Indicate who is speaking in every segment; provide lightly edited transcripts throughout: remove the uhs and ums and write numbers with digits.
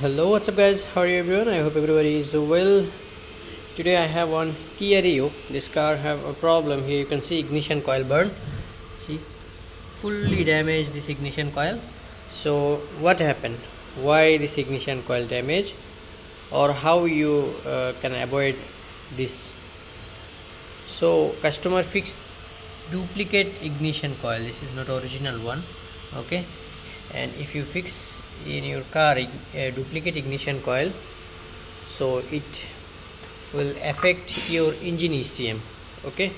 Speaker 1: Hello, what's up guys, how are you everyone? I hope everybody is well. Today I have one Kia Rio. This car have a problem. Here you can see ignition coil burn. See, fully damaged this ignition coil. So what happened? Why this ignition coil damage, or how you can avoid this? So customer fixed duplicate ignition coil. This is not original one. Okay, and if you fix in your car a duplicate ignition coil, so it will affect your engine ECM. Okay,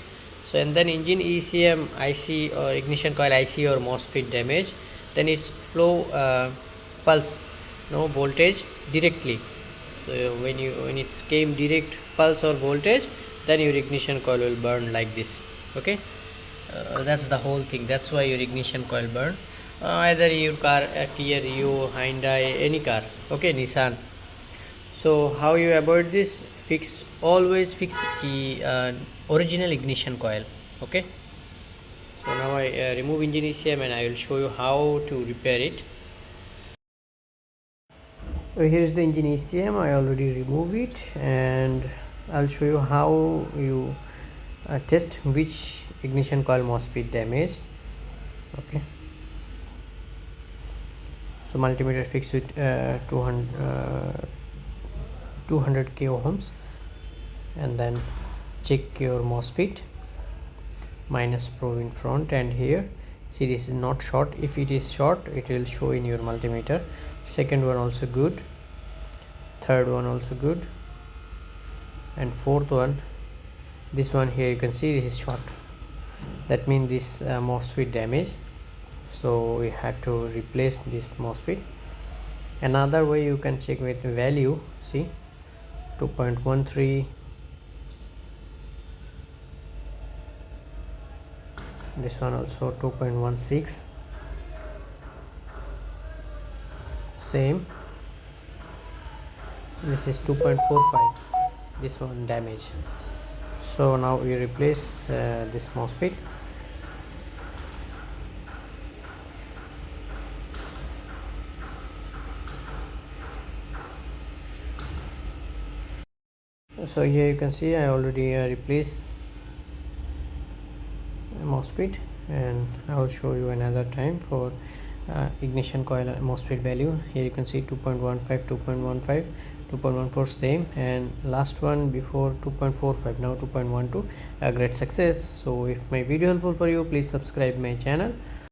Speaker 1: so and then engine ECM IC or ignition coil IC or MOSFET damage, then its flow pulse no voltage directly. So when it came direct pulse or voltage, then your ignition coil will burn like this. Okay, that's the whole thing. That's why your ignition coil burn. Either your car, Kia Rio, Hyundai, any car. Okay, Nissan. So how you avoid this? Always fix the original ignition coil. Okay, so now I remove engine ECM and I will show you how to repair it. So here is the engine ECM. I already removed it, and I'll show you how you test which ignition coil MOSFET damage. Okay, so multimeter fixed with 200k ohms, and then check your MOSFET minus probe in front, and here see this is not short. If it is short, it will show in your multimeter. Second one also good, third one also good, and fourth one, this one here you can see this is short. That means this MOSFET damage, so we have to replace this MOSFET. Another way you can check with value, see 2.13, this one also 2.16, same, this is 2.45, this one damage. So now we replace this MOSFET. So here you can see I already replaced MOSFET, and I will show you another time for ignition coil MOSFET value. Here you can see 2.15, 2.15, 2.14 same, and last one before 2.45, now 2.12. A great success. So if my video helpful for you, please subscribe my channel.